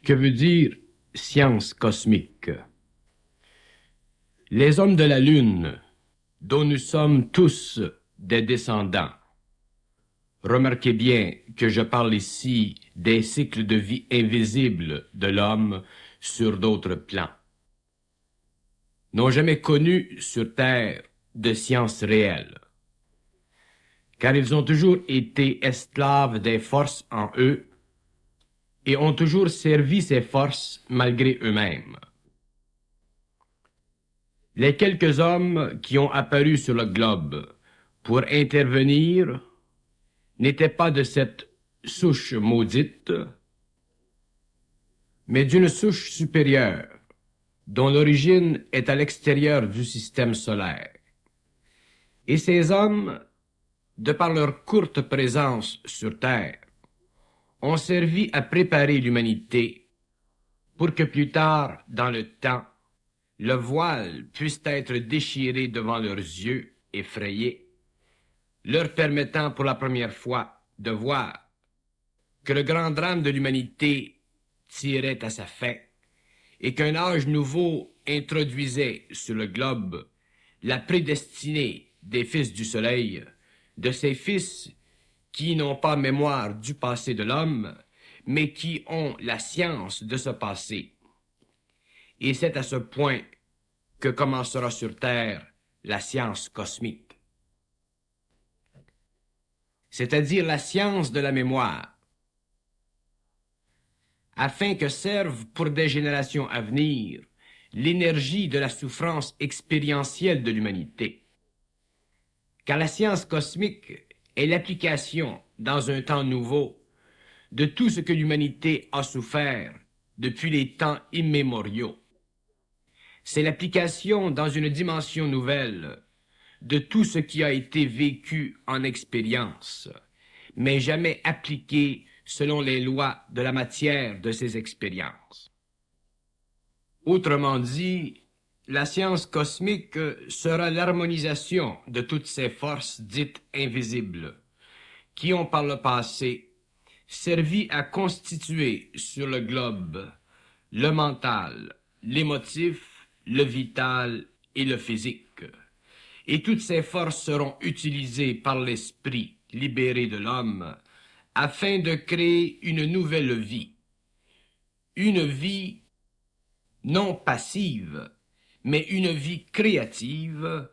Que veut dire science cosmique? Les hommes de la Lune, dont nous sommes tous des descendants. Remarquez bien que je parle ici des cycles de vie invisibles de l'homme sur d'autres plans. N'ont jamais connu sur Terre de science réelle, car ils ont toujours été esclaves des forces en eux et ont toujours servi ces forces malgré eux-mêmes. Les quelques hommes qui ont apparu sur le globe pour intervenir n'étaient pas de cette souche maudite, mais d'une souche supérieure, dont l'origine est à l'extérieur du système solaire. Et ces hommes, de par leur courte présence sur Terre, ont servi à préparer l'humanité pour que plus tard, dans le temps, le voile puisse être déchiré devant leurs yeux effrayés, leur permettant pour la première fois de voir que le grand drame de l'humanité tirait à sa fin et qu'un âge nouveau introduisait sur le globe la prédestinée des fils du soleil, de ces fils qui n'ont pas mémoire du passé de l'homme, mais qui ont la science de ce passé. Et c'est à ce point que commencera sur Terre la science cosmique, c'est-à-dire la science de la mémoire, afin que serve pour des générations à venir l'énergie de la souffrance expérientielle de l'humanité. Car la science cosmique est l'application, dans un temps nouveau, de tout ce que l'humanité a souffert depuis les temps immémoriaux. C'est l'application dans une dimension nouvelle de tout ce qui a été vécu en expérience, mais jamais appliqué selon les lois de la matière de ces expériences. Autrement dit, la science cosmique sera l'harmonisation de toutes ces forces dites invisibles, qui ont par le passé servi à constituer sur le globe le mental, l'émotif, le vital et le physique. Et toutes ces forces seront utilisées par l'esprit libéré de l'homme afin de créer une nouvelle vie. Une vie non passive, mais une vie créative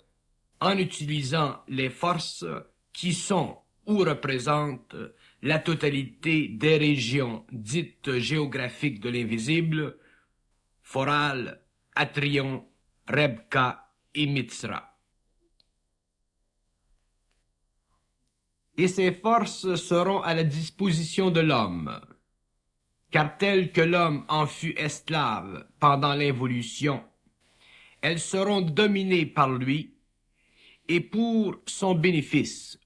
en utilisant les forces qui sont ou représentent la totalité des régions dites géographiques de l'invisible, Foral, Atrion, Rebka et Mithra. Et ces forces seront à la disposition de l'homme, car tel que l'homme en fut esclave pendant l'involution, elles seront dominées par lui et pour son bénéfice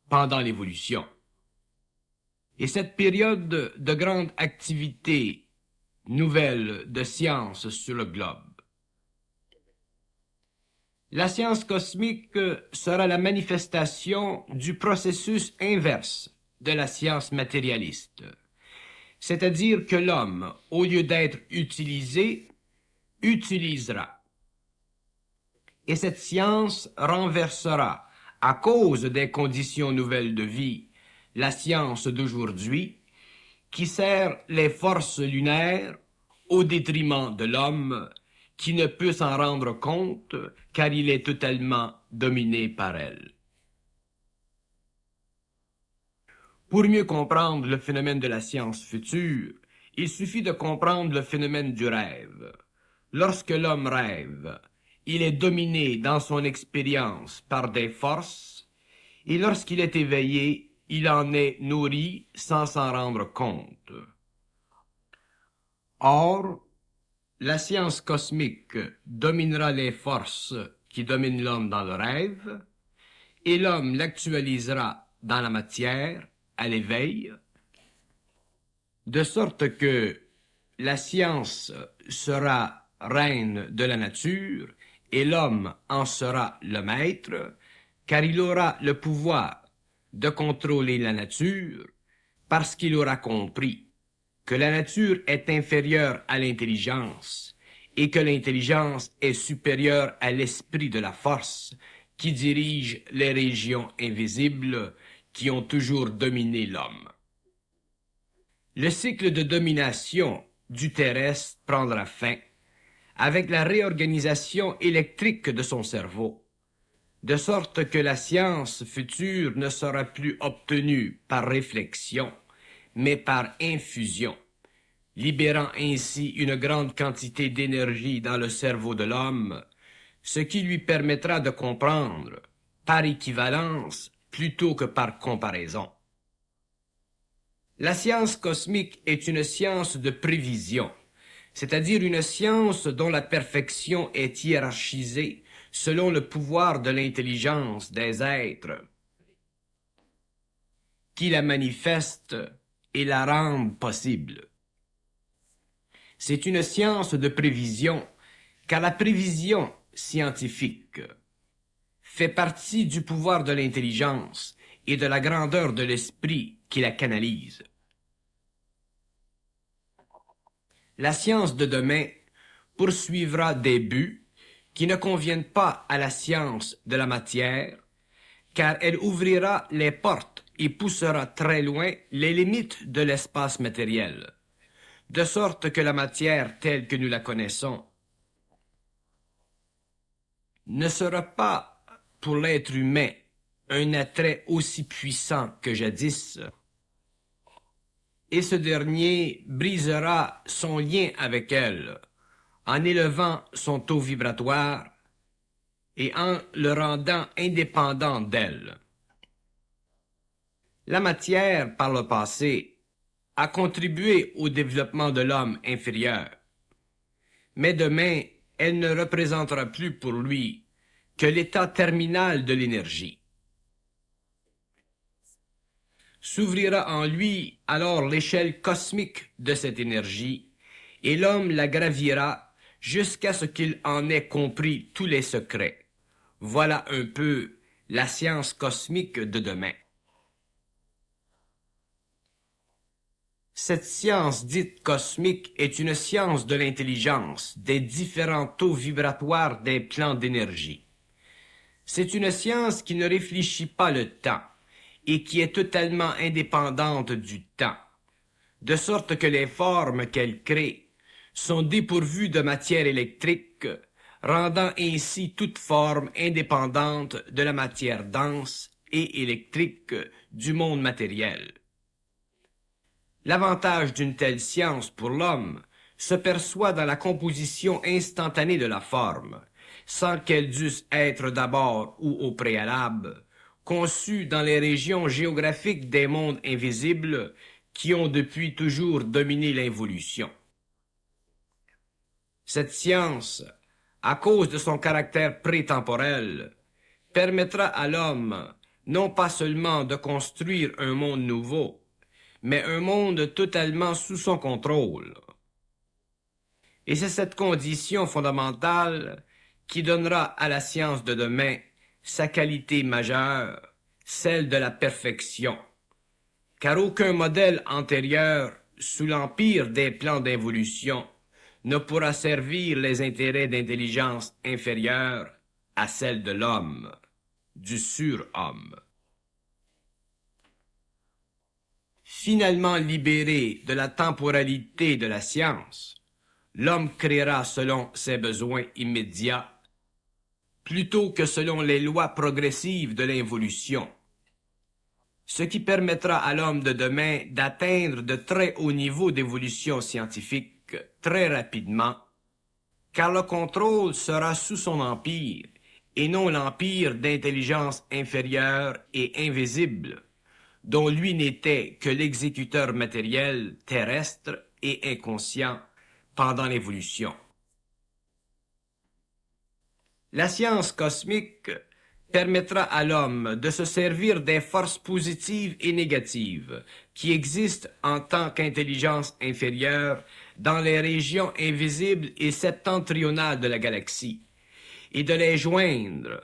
pendant l'évolution. Et cette période de grande activité nouvelle de science sur le globe. La science cosmique sera la manifestation du processus inverse de la science matérialiste, c'est-à-dire que l'homme, au lieu d'être utilisé, utilisera. Et cette science renversera, à cause des conditions nouvelles de vie, la science d'aujourd'hui, qui sert les forces lunaires au détriment de l'homme, qui ne peut s'en rendre compte car il est totalement dominé par elle. Pour mieux comprendre le phénomène de la science future, il suffit de comprendre le phénomène du rêve. Lorsque l'homme rêve, il est dominé dans son expérience par des forces, et lorsqu'il est éveillé, il en est nourri sans s'en rendre compte. Or, la science cosmique dominera les forces qui dominent l'homme dans le rêve, et l'homme l'actualisera dans la matière, à l'éveil, de sorte que la science sera reine de la nature et l'homme en sera le maître, car il aura le pouvoir de contrôler la nature parce qu'il aura compris que la nature est inférieure à l'intelligence et que l'intelligence est supérieure à l'esprit de la force qui dirige les régions invisibles qui ont toujours dominé l'homme. Le cycle de domination du terrestre prendra fin avec la réorganisation électrique de son cerveau, de sorte que la science future ne sera plus obtenue par réflexion, mais par infusion, libérant ainsi une grande quantité d'énergie dans le cerveau de l'homme, ce qui lui permettra de comprendre, par équivalence plutôt que par comparaison. La science cosmique est une science de prévision, c'est-à-dire une science dont la perfection est hiérarchisée selon le pouvoir de l'intelligence des êtres qui la manifestent et la rendent possible. C'est une science de prévision, car la prévision scientifique fait partie du pouvoir de l'intelligence et de la grandeur de l'esprit qui la canalise. La science de demain poursuivra des buts qui ne conviennent pas à la science de la matière, car elle ouvrira les portes et poussera très loin les limites de l'espace matériel, de sorte que la matière telle que nous la connaissons ne sera pas pour l'être humain un attrait aussi puissant que jadis, et ce dernier brisera son lien avec elle en élevant son taux vibratoire et en le rendant indépendant d'elle. La matière, par le passé, a contribué au développement de l'homme inférieur, mais demain, elle ne représentera plus pour lui que l'état terminal de l'énergie. S'ouvrira en lui alors l'échelle cosmique de cette énergie, et l'homme la gravira jusqu'à ce qu'il en ait compris tous les secrets. Voilà un peu la science cosmique de demain. Cette science dite cosmique est une science de l'intelligence, des différents taux vibratoires des plans d'énergie. C'est une science qui ne réfléchit pas le temps et qui est totalement indépendante du temps, de sorte que les formes qu'elle crée sont dépourvues de matière électrique, rendant ainsi toute forme indépendante de la matière dense et électrique du monde matériel. L'avantage d'une telle science pour l'homme se perçoit dans la composition instantanée de la forme, sans qu'elle dût être d'abord ou au préalable conçue dans les régions géographiques des mondes invisibles qui ont depuis toujours dominé l'involution. Cette science, à cause de son caractère prétemporel, permettra à l'homme non pas seulement de construire un monde nouveau, mais un monde totalement sous son contrôle. Et c'est cette condition fondamentale qui donnera à la science de demain sa qualité majeure, celle de la perfection, car aucun modèle antérieur, sous l'empire des plans d'involution, ne pourra servir les intérêts d'intelligence inférieure à celle de l'homme, du surhomme. Finalement libéré de la temporalité de la science, l'homme créera selon ses besoins immédiats, plutôt que selon les lois progressives de l'involution, ce qui permettra à l'homme de demain d'atteindre de très hauts niveaux d'évolution scientifique très rapidement, car le contrôle sera sous son empire, et non l'empire d'intelligence inférieure et invisible, dont lui n'était que l'exécuteur matériel, terrestre et inconscient pendant l'évolution. La science cosmique permettra à l'homme de se servir des forces positives et négatives qui existent en tant qu'intelligence inférieure dans les régions invisibles et septentrionales de la galaxie, et de les joindre,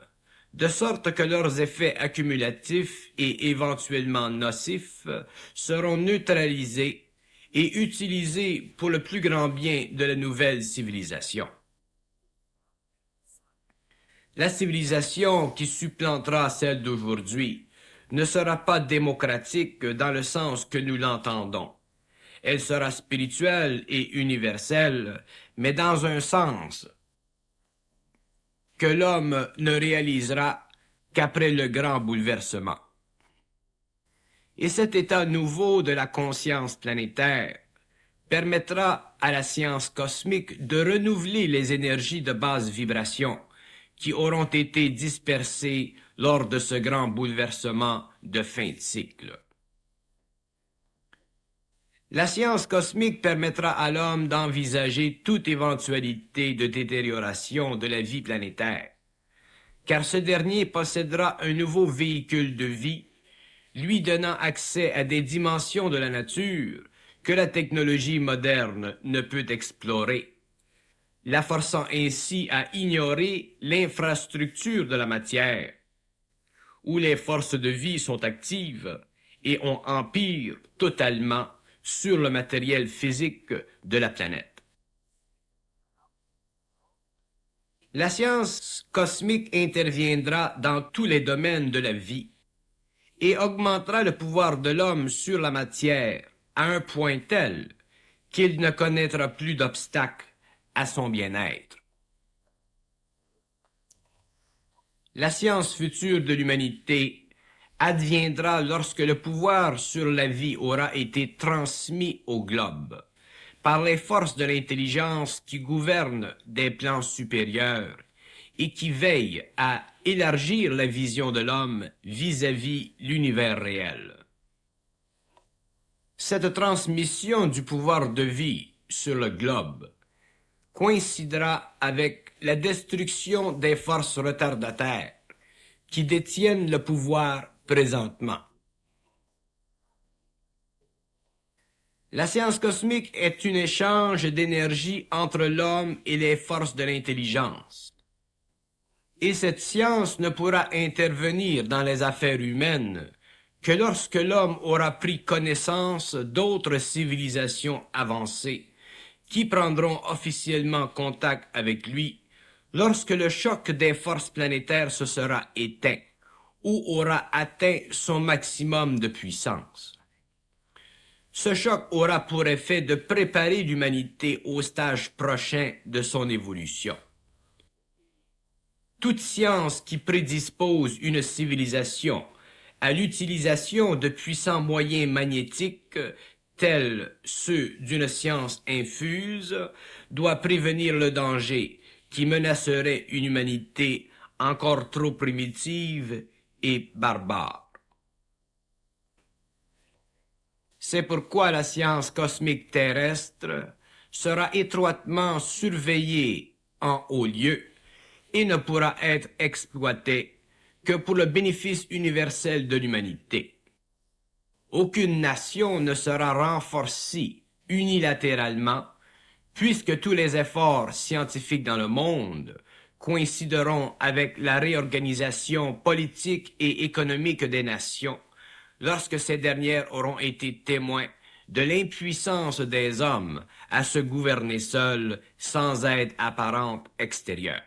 de sorte que leurs effets accumulatifs et éventuellement nocifs seront neutralisés et utilisée pour le plus grand bien de la nouvelle civilisation. La civilisation qui supplantera celle d'aujourd'hui ne sera pas démocratique dans le sens que nous l'entendons. Elle sera spirituelle et universelle, mais dans un sens que l'homme ne réalisera qu'après le grand bouleversement. Et cet état nouveau de la conscience planétaire permettra à la science cosmique de renouveler les énergies de basse vibration qui auront été dispersées lors de ce grand bouleversement de fin de cycle. La science cosmique permettra à l'homme d'envisager toute éventualité de détérioration de la vie planétaire, car ce dernier possédera un nouveau véhicule de vie, lui donnant accès à des dimensions de la nature que la technologie moderne ne peut explorer, la forçant ainsi à ignorer l'infrastructure de la matière, où les forces de vie sont actives et ont empire totalement sur le matériel physique de la planète. La science cosmique interviendra dans tous les domaines de la vie et augmentera le pouvoir de l'homme sur la matière à un point tel qu'il ne connaîtra plus d'obstacles à son bien-être. La science future de l'humanité adviendra lorsque le pouvoir sur la vie aura été transmis au globe par les forces de l'intelligence qui gouvernent des plans supérieurs et qui veillent à élargir la vision de l'homme vis-à-vis l'univers réel. Cette transmission du pouvoir de vie sur le globe coïncidera avec la destruction des forces retardataires qui détiennent le pouvoir présentement. La science cosmique est un échange d'énergie entre l'homme et les forces de l'intelligence. Et cette science ne pourra intervenir dans les affaires humaines que lorsque l'homme aura pris connaissance d'autres civilisations avancées qui prendront officiellement contact avec lui lorsque le choc des forces planétaires se sera éteint ou aura atteint son maximum de puissance. Ce choc aura pour effet de préparer l'humanité au stage prochain de son évolution. Toute science qui prédispose une civilisation à l'utilisation de puissants moyens magnétiques tels ceux d'une science infuse doit prévenir le danger qui menacerait une humanité encore trop primitive et barbare. C'est pourquoi la science cosmique terrestre sera étroitement surveillée en haut lieu et ne pourra être exploitée que pour le bénéfice universel de l'humanité. Aucune nation ne sera renforcée unilatéralement puisque tous les efforts scientifiques dans le monde coïncideront avec la réorganisation politique et économique des nations lorsque ces dernières auront été témoins de l'impuissance des hommes à se gouverner seuls sans aide apparente extérieure.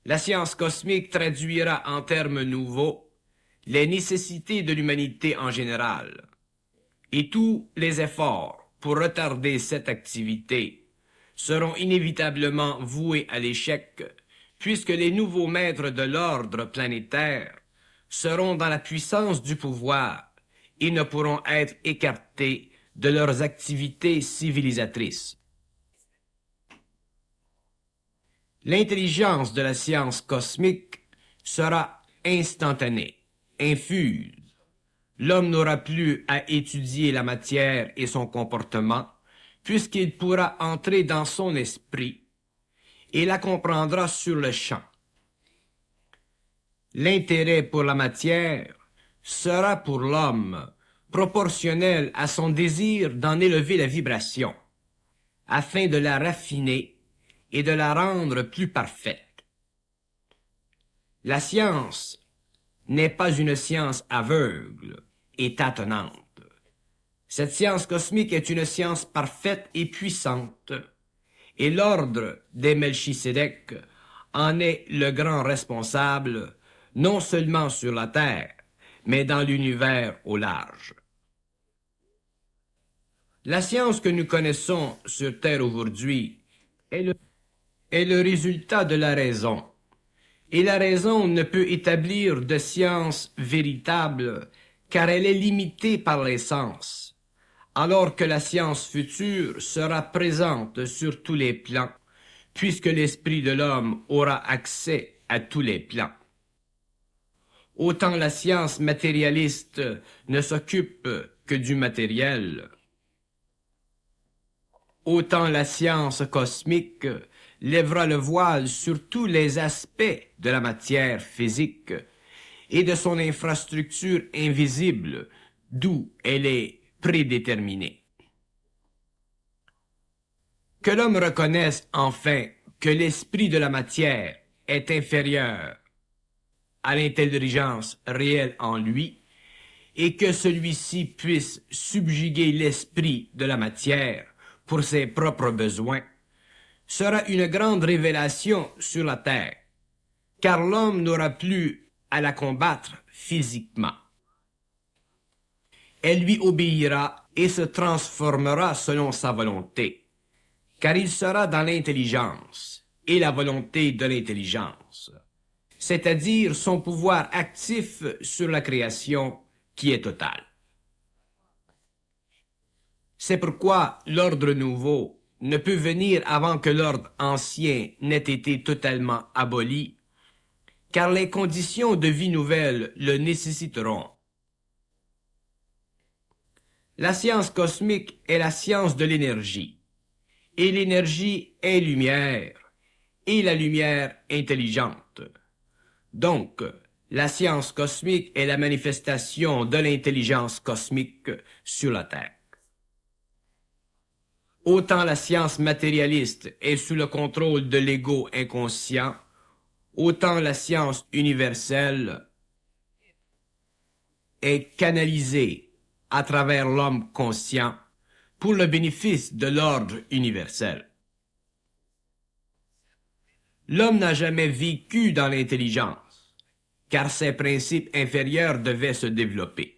La science cosmique traduira en termes nouveaux les nécessités de l'humanité en général, et tous les efforts pour retarder cette activité seront inévitablement voués à l'échec, puisque les nouveaux maîtres de l'ordre planétaire seront dans la puissance du pouvoir et ne pourront être écartés de leurs activités civilisatrices. L'intelligence de la science cosmique sera instantanée, infuse. L'homme n'aura plus à étudier la matière et son comportement, puisqu'il pourra entrer dans son esprit et la comprendra sur le champ. L'intérêt pour la matière sera pour l'homme proportionnel à son désir d'en élever la vibration, afin de la raffiner et de la rendre plus parfaite. La science n'est pas une science aveugle et tâtonnante. Cette science cosmique est une science parfaite et puissante, et l'ordre des Melchisédek en est le grand responsable, non seulement sur la Terre, mais dans l'univers au large. La science que nous connaissons sur Terre aujourd'hui est le résultat de la raison. Et la raison ne peut établir de science véritable car elle est limitée par les sens, alors que la science future sera présente sur tous les plans, puisque l'esprit de l'homme aura accès à tous les plans. Autant la science matérialiste ne s'occupe que du matériel, autant la science cosmique lèvera le voile sur tous les aspects de la matière physique et de son infrastructure invisible, d'où elle est prédéterminée. Que l'homme reconnaisse enfin que l'esprit de la matière est inférieur à l'intelligence réelle en lui, et que celui-ci puisse subjuguer l'esprit de la matière pour ses propres besoins, sera une grande révélation sur la terre, car l'homme n'aura plus à la combattre physiquement. Elle lui obéira et se transformera selon sa volonté, car il sera dans l'intelligence et la volonté de l'intelligence, c'est-à-dire son pouvoir actif sur la création qui est total. C'est pourquoi l'ordre nouveau ne peut venir avant que l'ordre ancien n'ait été totalement aboli, car les conditions de vie nouvelle le nécessiteront. La science cosmique est la science de l'énergie, et l'énergie est lumière, et la lumière intelligente. Donc, la science cosmique est la manifestation de l'intelligence cosmique sur la Terre. Autant la science matérialiste est sous le contrôle de l'ego inconscient, autant la science universelle est canalisée à travers l'homme conscient pour le bénéfice de l'ordre universel. L'homme n'a jamais vécu dans l'intelligence, car ses principes inférieurs devaient se développer.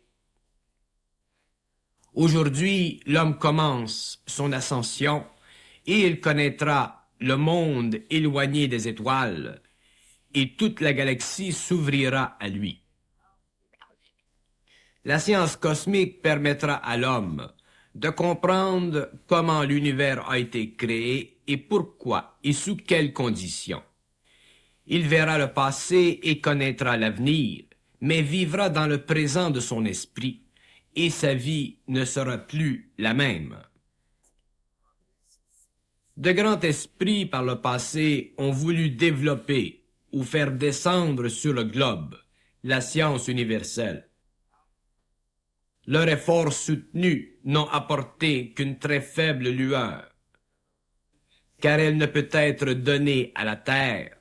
Aujourd'hui, l'homme commence son ascension et il connaîtra le monde éloigné des étoiles et toute la galaxie s'ouvrira à lui. La science cosmique permettra à l'homme de comprendre comment l'univers a été créé et pourquoi et sous quelles conditions. Il verra le passé et connaîtra l'avenir, mais vivra dans le présent de son esprit, et sa vie ne sera plus la même. De grands esprits par le passé ont voulu développer ou faire descendre sur le globe la science universelle. Leurs efforts soutenus n'ont apporté qu'une très faible lueur, car elle ne peut être donnée à la terre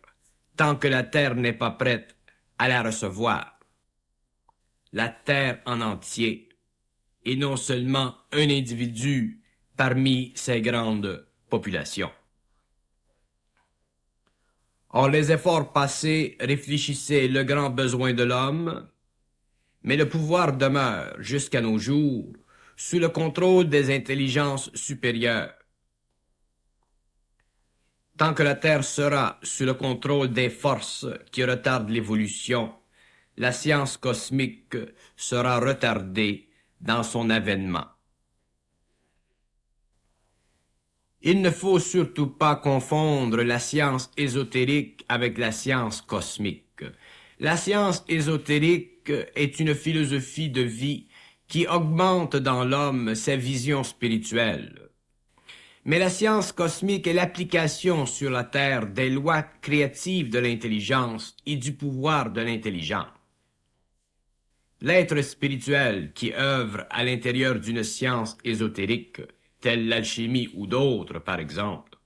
tant que la terre n'est pas prête à la recevoir. La terre en entier, et non seulement un individu parmi ces grandes populations. Or, les efforts passés réfléchissaient le grand besoin de l'homme, mais le pouvoir demeure jusqu'à nos jours sous le contrôle des intelligences supérieures. Tant que la Terre sera sous le contrôle des forces qui retardent l'évolution, la science cosmique sera retardée dans son avènement. Il ne faut surtout pas confondre la science ésotérique avec la science cosmique. La science ésotérique est une philosophie de vie qui augmente dans l'homme sa vision spirituelle. Mais la science cosmique est l'application sur la Terre des lois créatives de l'intelligence et du pouvoir de l'intelligence. L'être spirituel qui œuvre à l'intérieur d'une science ésotérique, telle l'alchimie ou d'autres par exemple,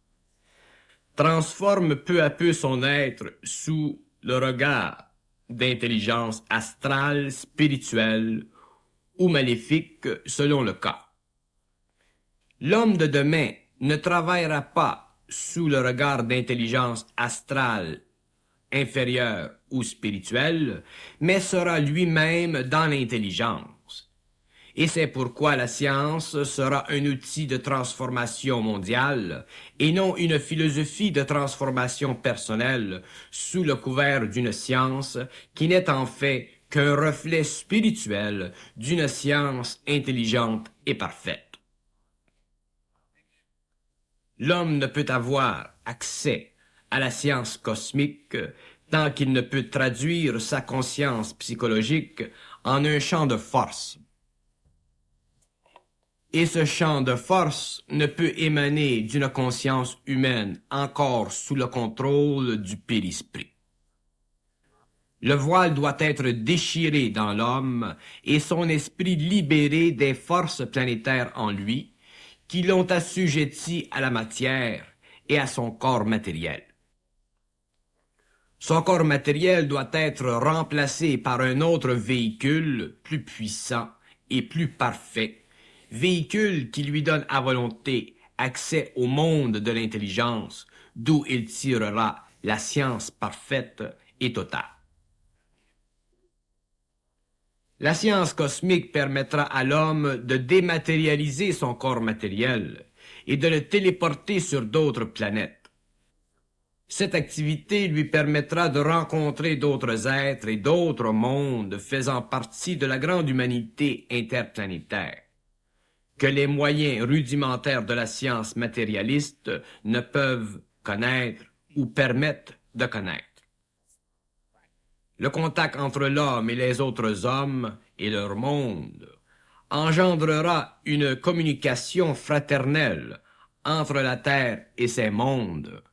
transforme peu à peu son être sous le regard d'intelligence astrale, spirituelle ou maléfique selon le cas. L'homme de demain ne travaillera pas sous le regard d'intelligence astrale, inférieure ou spirituelle, mais sera lui-même dans l'intelligence. Et c'est pourquoi la science sera un outil de transformation mondiale et non une philosophie de transformation personnelle sous le couvert d'une science qui n'est en fait qu'un reflet spirituel d'une science intelligente et parfaite. L'homme ne peut avoir accès à la science cosmique tant qu'il ne peut traduire sa conscience psychologique en un champ de force. Et ce champ de force ne peut émaner d'une conscience humaine encore sous le contrôle du périsprit. Le voile doit être déchiré dans l'homme et son esprit libéré des forces planétaires en lui, qui l'ont assujetti à la matière et à son corps matériel. Son corps matériel doit être remplacé par un autre véhicule plus puissant et plus parfait, véhicule qui lui donne à volonté accès au monde de l'intelligence, d'où il tirera la science parfaite et totale. La science cosmique permettra à l'homme de dématérialiser son corps matériel et de le téléporter sur d'autres planètes. Cette activité lui permettra de rencontrer d'autres êtres et d'autres mondes faisant partie de la grande humanité interplanétaire, que les moyens rudimentaires de la science matérialiste ne peuvent connaître ou permettre de connaître. Le contact entre l'homme et les autres hommes et leur monde engendrera une communication fraternelle entre la Terre et ses mondes.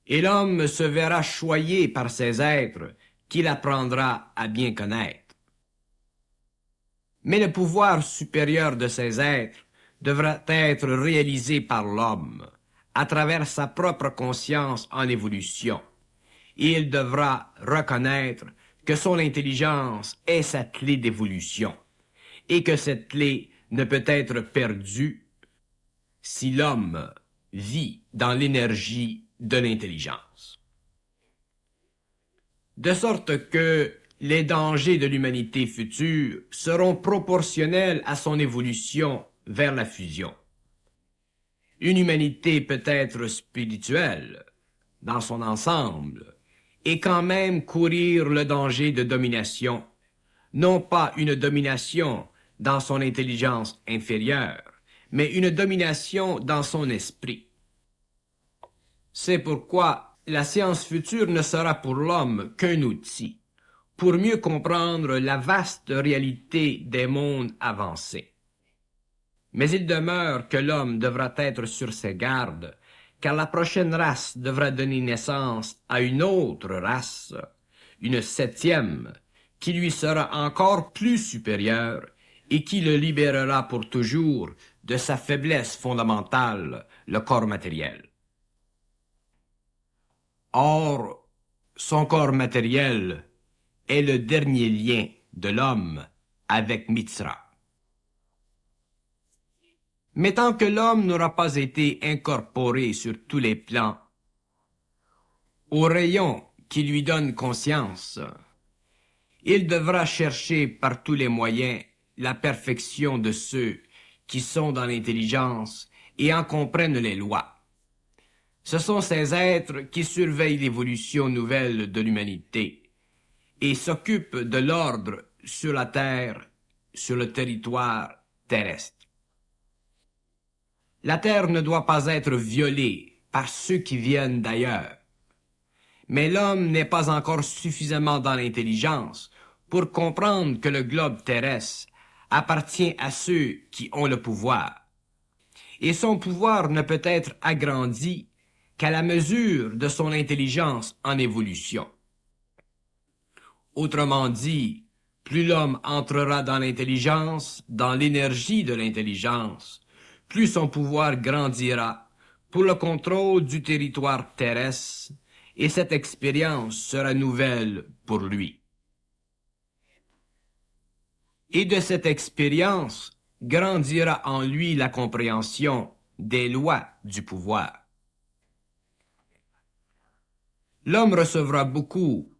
Et l'homme se verra choyé par ces êtres qu'il apprendra à bien connaître. Mais le pouvoir supérieur de ces êtres devra être réalisé par l'homme à travers sa propre conscience en évolution. Et il devra reconnaître que son intelligence est sa clé d'évolution et que cette clé ne peut être perdue si l'homme vit dans l'énergie de l'intelligence. De sorte que les dangers de l'humanité future seront proportionnels à son évolution vers la fusion. Une humanité peut être spirituelle dans son ensemble, et quand même courir le danger de domination, non pas une domination dans son intelligence inférieure, mais une domination dans son esprit. C'est pourquoi la science future ne sera pour l'homme qu'un outil, pour mieux comprendre la vaste réalité des mondes avancés. Mais il demeure que l'homme devra être sur ses gardes, car la prochaine race devra donner naissance à une autre race, une septième, qui lui sera encore plus supérieure et qui le libérera pour toujours de sa faiblesse fondamentale, le corps matériel. Or, son corps matériel est le dernier lien de l'homme avec Mithra. Mais tant que l'homme n'aura pas été incorporé sur tous les plans, au rayon qui lui donne conscience, il devra chercher par tous les moyens la perfection de ceux qui sont dans l'intelligence et en comprennent les lois. Ce sont ces êtres qui surveillent l'évolution nouvelle de l'humanité et s'occupent de l'ordre sur la terre, sur le territoire terrestre. La terre ne doit pas être violée par ceux qui viennent d'ailleurs. Mais l'homme n'est pas encore suffisamment dans l'intelligence pour comprendre que le globe terrestre appartient à ceux qui ont le pouvoir. Et son pouvoir ne peut être agrandi qu'à la mesure de son intelligence en évolution. Autrement dit, plus l'homme entrera dans l'intelligence, dans l'énergie de l'intelligence, plus son pouvoir grandira pour le contrôle du territoire terrestre, et cette expérience sera nouvelle pour lui. Et de cette expérience, grandira en lui la compréhension des lois du pouvoir. L'homme recevra beaucoup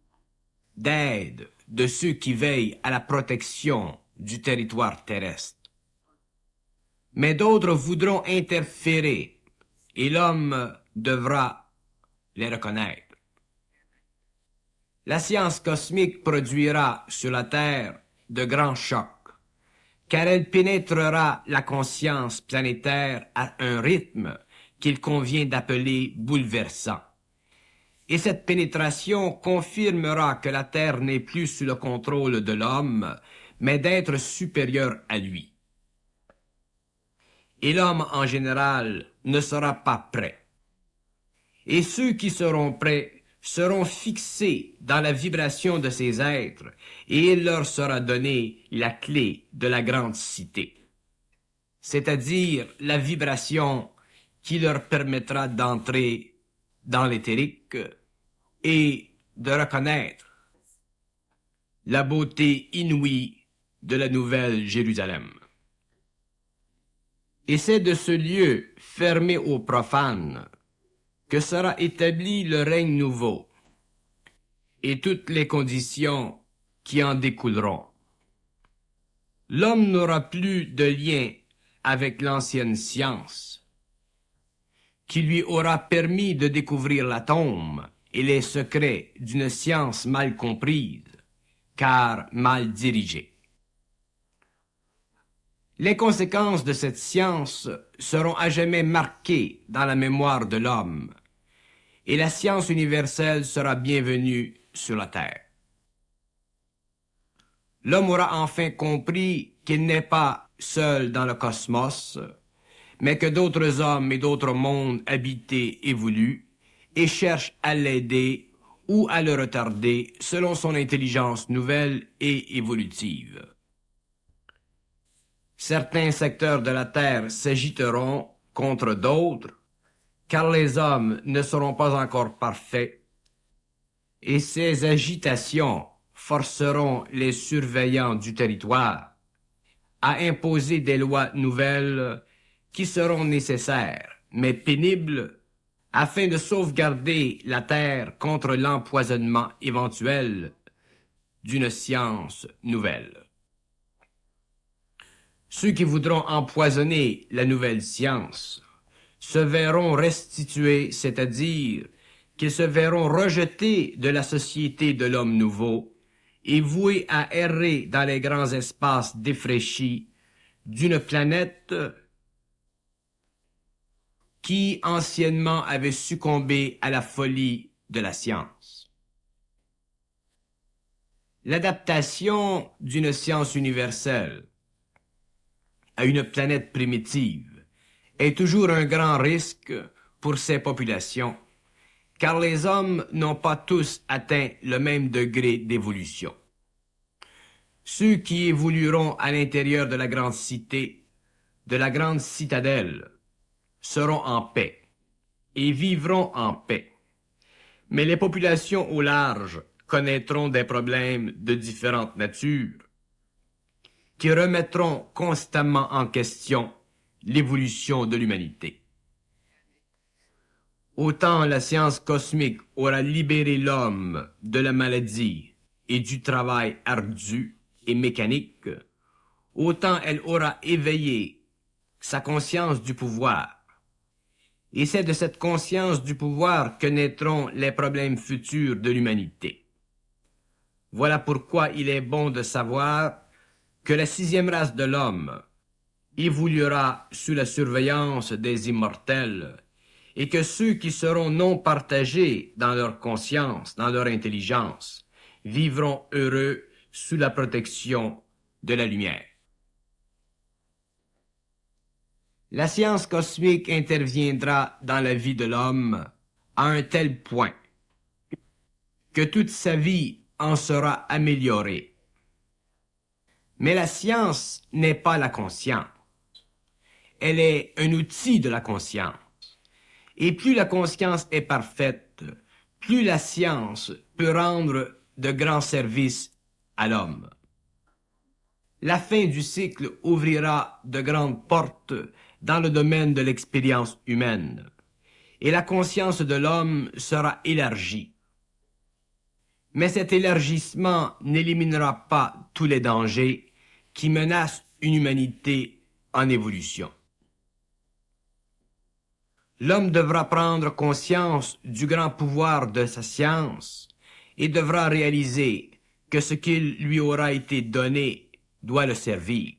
d'aide de ceux qui veillent à la protection du territoire terrestre. Mais d'autres voudront interférer et l'homme devra les reconnaître. La science cosmique produira sur la Terre de grands chocs, car elle pénétrera la conscience planétaire à un rythme qu'il convient d'appeler bouleversant. Et cette pénétration confirmera que la Terre n'est plus sous le contrôle de l'homme, mais d'êtres supérieurs à lui. Et l'homme en général ne sera pas prêt. Et ceux qui seront prêts seront fixés dans la vibration de ces êtres, et il leur sera donné la clé de la grande cité, c'est-à-dire la vibration qui leur permettra d'entrer dans l'éthérique et de reconnaître la beauté inouïe de la Nouvelle Jérusalem. Et c'est de ce lieu fermé aux profanes que sera établi le règne nouveau et toutes les conditions qui en découleront. L'homme n'aura plus de lien avec l'ancienne science, qui lui aura permis de découvrir l'atome et les secrets d'une science mal comprise, car mal dirigée. Les conséquences de cette science seront à jamais marquées dans la mémoire de l'homme, et la science universelle sera bienvenue sur la Terre. L'homme aura enfin compris qu'il n'est pas seul dans le cosmos, mais que d'autres hommes et d'autres mondes habités évoluent et cherchent à l'aider ou à le retarder selon son intelligence nouvelle et évolutive. Certains secteurs de la Terre s'agiteront contre d'autres, car les hommes ne seront pas encore parfaits, et ces agitations forceront les surveillants du territoire à imposer des lois nouvelles qui seront nécessaires, mais pénibles, afin de sauvegarder la Terre contre l'empoisonnement éventuel d'une science nouvelle. Ceux qui voudront empoisonner la nouvelle science se verront restitués, c'est-à-dire qu'ils se verront rejetés de la société de l'homme nouveau et voués à errer dans les grands espaces défraîchis d'une planète qui anciennement avait succombé à la folie de la science. L'adaptation d'une science universelle à une planète primitive est toujours un grand risque pour ces populations, car les hommes n'ont pas tous atteint le même degré d'évolution. Ceux qui évolueront à l'intérieur de la grande cité, de la grande citadelle, seront en paix et vivront en paix. Mais les populations au large connaîtront des problèmes de différentes natures qui remettront constamment en question l'évolution de l'humanité. Autant la science cosmique aura libéré l'homme de la maladie et du travail ardu et mécanique, autant elle aura éveillé sa conscience du pouvoir. Et c'est de cette conscience du pouvoir que naîtront les problèmes futurs de l'humanité. Voilà pourquoi il est bon de savoir que la sixième race de l'homme évoluera sous la surveillance des immortels et que ceux qui seront non partagés dans leur conscience, dans leur intelligence, vivront heureux sous la protection de la lumière. La science cosmique interviendra dans la vie de l'homme à un tel point que toute sa vie en sera améliorée. Mais la science n'est pas la conscience. Elle est un outil de la conscience. Et plus la conscience est parfaite, plus la science peut rendre de grands services à l'homme. La fin du cycle ouvrira de grandes portes dans le domaine de l'expérience humaine, et la conscience de l'homme sera élargie. Mais cet élargissement n'éliminera pas tous les dangers qui menacent une humanité en évolution. L'homme devra prendre conscience du grand pouvoir de sa science et devra réaliser que ce qui lui aura été donné doit le servir.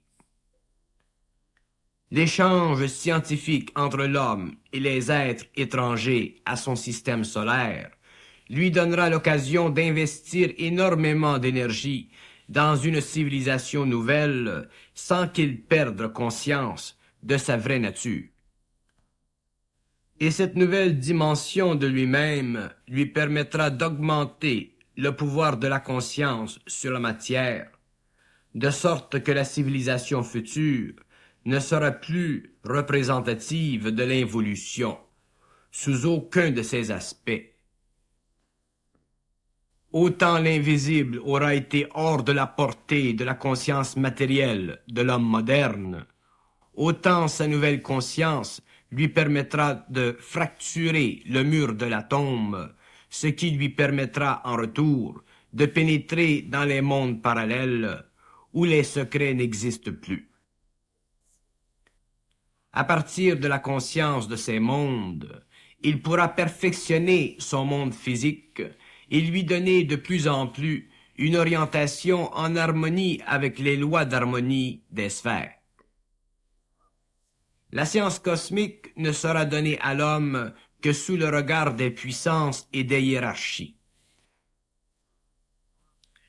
L'échange scientifique entre l'homme et les êtres étrangers à son système solaire lui donnera l'occasion d'investir énormément d'énergie dans une civilisation nouvelle sans qu'il perde conscience de sa vraie nature. Et cette nouvelle dimension de lui-même lui permettra d'augmenter le pouvoir de la conscience sur la matière, de sorte que la civilisation future ne sera plus représentative de l'involution, sous aucun de ses aspects. Autant l'invisible aura été hors de la portée de la conscience matérielle de l'homme moderne, autant sa nouvelle conscience lui permettra de fracturer le mur de l'atome, ce qui lui permettra en retour de pénétrer dans les mondes parallèles où les secrets n'existent plus. À partir de la conscience de ces mondes, il pourra perfectionner son monde physique et lui donner de plus en plus une orientation en harmonie avec les lois d'harmonie des sphères. La science cosmique ne sera donnée à l'homme que sous le regard des puissances et des hiérarchies.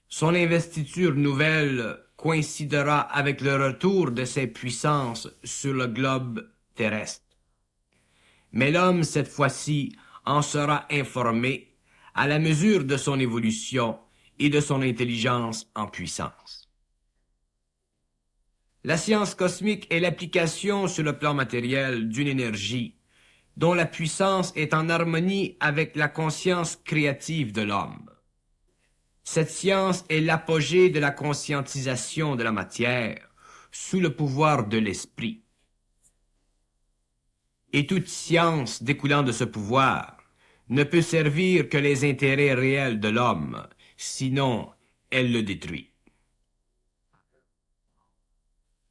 Son investiture nouvelle coïncidera avec le retour de ces puissances sur le globe terrestre. Mais l'homme, cette fois-ci, en sera informé à la mesure de son évolution et de son intelligence en puissance. La science cosmique est l'application sur le plan matériel d'une énergie dont la puissance est en harmonie avec la conscience créative de l'homme. Cette science est l'apogée de la conscientisation de la matière sous le pouvoir de l'esprit. Et toute science découlant de ce pouvoir ne peut servir que les intérêts réels de l'homme, sinon elle le détruit.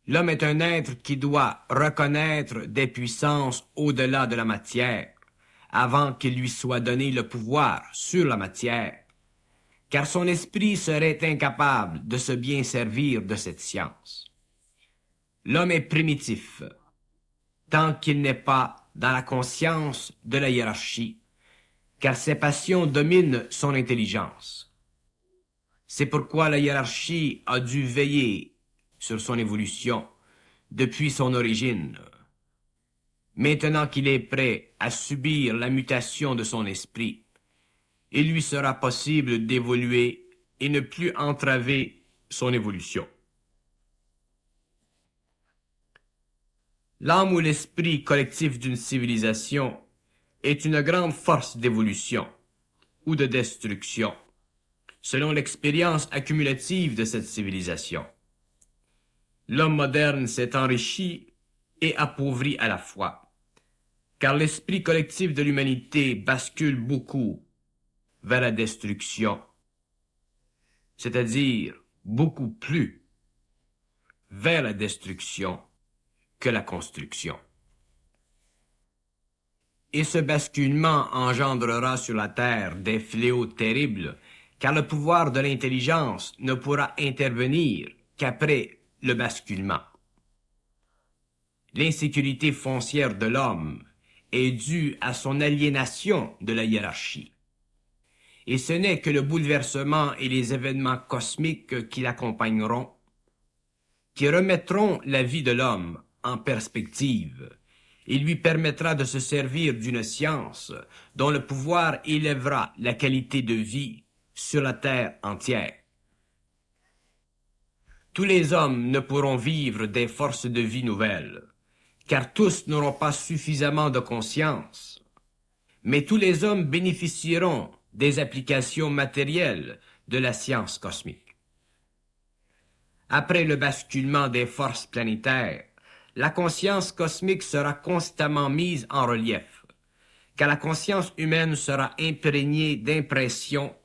L'homme est un être qui doit reconnaître des puissances au-delà de la matière, avant qu'il lui soit donné le pouvoir sur la matière, car son esprit serait incapable de se bien servir de cette science. L'homme est primitif, tant qu'il n'est pas dans la conscience de la hiérarchie, car ses passions dominent son intelligence. C'est pourquoi la hiérarchie a dû veiller sur son évolution depuis son origine. Maintenant qu'il est prêt à subir la mutation de son esprit, il lui sera possible d'évoluer et ne plus entraver son évolution. L'âme ou l'esprit collectif d'une civilisation est une grande force d'évolution ou de destruction, selon l'expérience accumulative de cette civilisation. L'homme moderne s'est enrichi et appauvri à la fois, car l'esprit collectif de l'humanité bascule beaucoup vers la destruction, c'est-à-dire beaucoup plus vers la destruction que la construction. Et ce basculement engendrera sur la terre des fléaux terribles, car le pouvoir de l'intelligence ne pourra intervenir qu'après le basculement. L'insécurité foncière de l'homme est due à son aliénation de la hiérarchie. Et ce n'est que le bouleversement et les événements cosmiques qui l'accompagneront, qui remettront la vie de l'homme en perspective, et lui permettra de se servir d'une science dont le pouvoir élèvera la qualité de vie sur la terre entière. Tous les hommes ne pourront vivre des forces de vie nouvelles, car tous n'auront pas suffisamment de conscience. Mais tous les hommes bénéficieront des applications matérielles de la science cosmique. Après le basculement des forces planétaires, la conscience cosmique sera constamment mise en relief, car la conscience humaine sera imprégnée d'impressions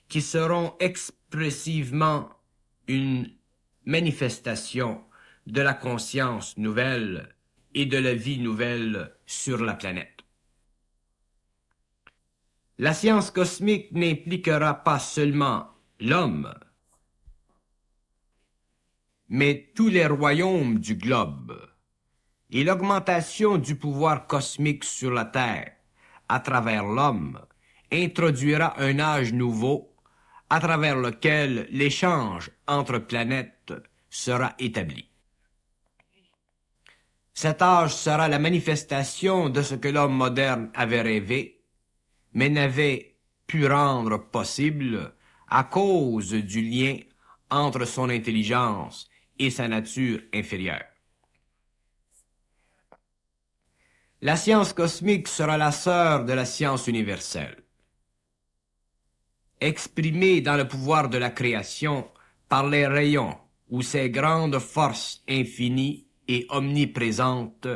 qui seront expressivement une manifestation de la conscience nouvelle et de la vie nouvelle sur la planète. La science cosmique n'impliquera pas seulement l'homme, mais tous les royaumes du globe, et l'augmentation du pouvoir cosmique sur la Terre à travers l'homme introduira un âge nouveau à travers lequel l'échange entre planètes sera établi. Cet âge sera la manifestation de ce que l'homme moderne avait rêvé, mais n'avait pu rendre possible à cause du lien entre son intelligence et sa nature inférieure. La science cosmique sera la sœur de la science universelle. Exprimée dans le pouvoir de la création par les rayons ou ces grandes forces infinies et omniprésentes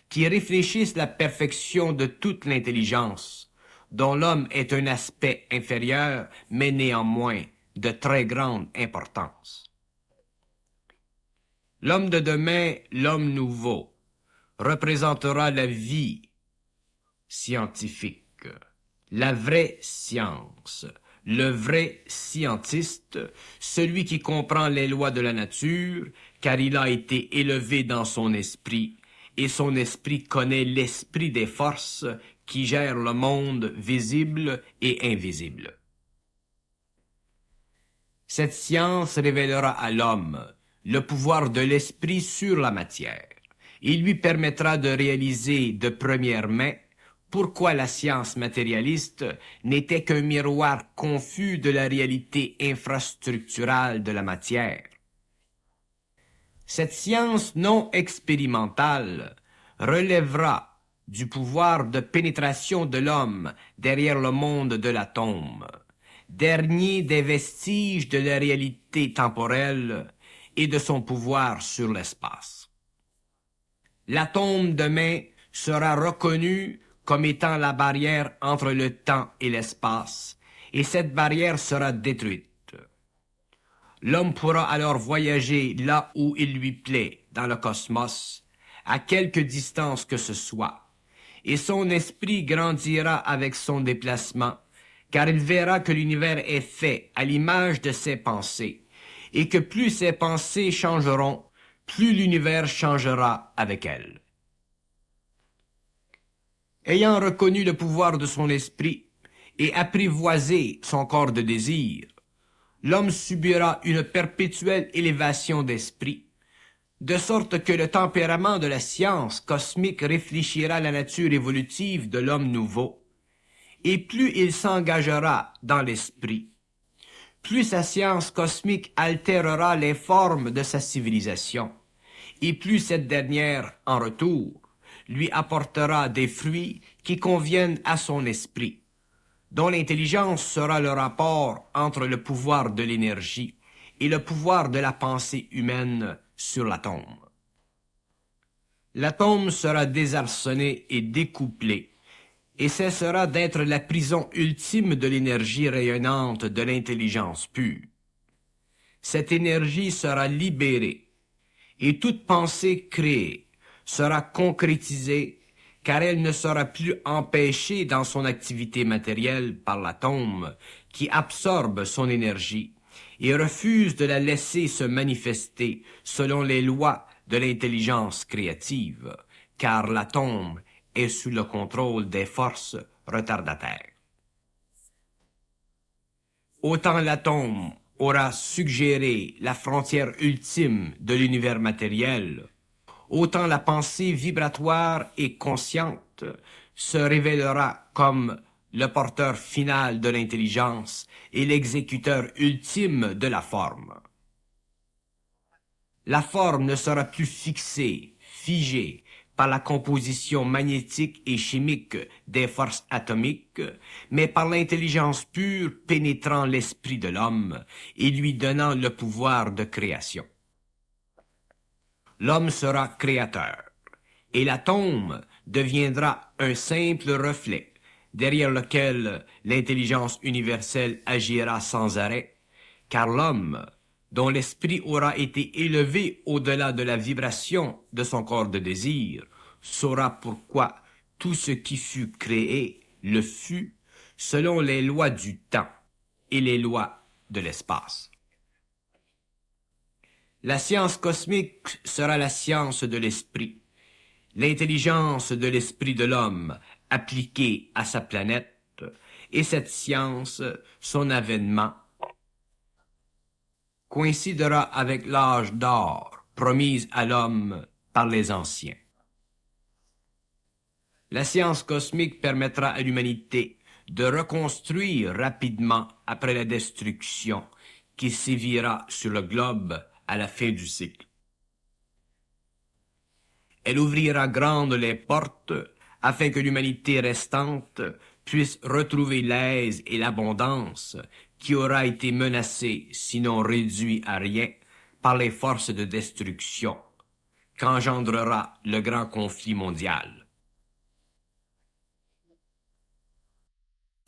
qui réfléchissent la perfection de toute l'intelligence, dont l'homme est un aspect inférieur, mais néanmoins de très grande importance. L'homme de demain, l'homme nouveau, représentera la vie scientifique, la vraie science, le vrai scientiste, celui qui comprend les lois de la nature, car il a été élevé dans son esprit, et son esprit connaît l'esprit des forces qui gèrent le monde visible et invisible. Cette science révélera à l'homme le pouvoir de l'esprit sur la matière. Il lui permettra de réaliser de première main pourquoi la science matérialiste n'était qu'un miroir confus de la réalité infrastructurale de la matière. Cette science non expérimentale relèvera du pouvoir de pénétration de l'homme derrière le monde de l'atome, dernier des vestiges de la réalité temporelle et de son pouvoir sur l'espace. L'atome demain sera reconnu comme étant la barrière entre le temps et l'espace, et cette barrière sera détruite. L'homme pourra alors voyager là où il lui plaît dans le cosmos, à quelque distance que ce soit, et son esprit grandira avec son déplacement, car il verra que l'univers est fait à l'image de ses pensées, et que plus ses pensées changeront, plus l'univers changera avec elles. Ayant reconnu le pouvoir de son esprit et apprivoisé son corps de désir, l'homme subira une perpétuelle élévation d'esprit, de sorte que le tempérament de la science cosmique réfléchira la nature évolutive de l'homme nouveau, et plus il s'engagera dans l'esprit, plus sa science cosmique altérera les formes de sa civilisation, et plus cette dernière, en retour, lui apportera des fruits qui conviennent à son esprit, dont l'intelligence sera le rapport entre le pouvoir de l'énergie et le pouvoir de la pensée humaine sur l'atome. L'atome sera désarçonné et découplé, et cessera d'être la prison ultime de l'énergie rayonnante de l'intelligence pure. Cette énergie sera libérée, et toute pensée créée sera concrétisée, car elle ne sera plus empêchée dans son activité matérielle par l'atome qui absorbe son énergie et refuse de la laisser se manifester selon les lois de l'intelligence créative, car l'atome est sous le contrôle des forces retardataires. Autant l'atome aura suggéré la frontière ultime de l'univers matériel, autant la pensée vibratoire et consciente se révélera comme le porteur final de l'intelligence et l'exécuteur ultime de la forme. La forme ne sera plus fixée, figée, par la composition magnétique et chimique des forces atomiques, mais par l'intelligence pure pénétrant l'esprit de l'homme et lui donnant le pouvoir de création. l'homme sera créateur, et l'atome deviendra un simple reflet, derrière lequel l'intelligence universelle agira sans arrêt, car l'homme, dont l'esprit aura été élevé au-delà de la vibration de son corps de désir, saura pourquoi tout ce qui fut créé le fut selon les lois du temps et les lois de l'espace. La science cosmique sera la science de l'esprit, l'intelligence de l'esprit de l'homme appliquée à sa planète, et cette science, son avènement, coïncidera avec l'âge d'or promis à l'homme par les anciens. La science cosmique permettra à l'humanité de reconstruire rapidement après la destruction qui sévira sur le globe à la fin du cycle. Elle ouvrira grandes les portes afin que l'humanité restante puisse retrouver l'aise et l'abondance qui aura été menacée, sinon réduit à rien, par les forces de destruction qu'engendrera le grand conflit mondial.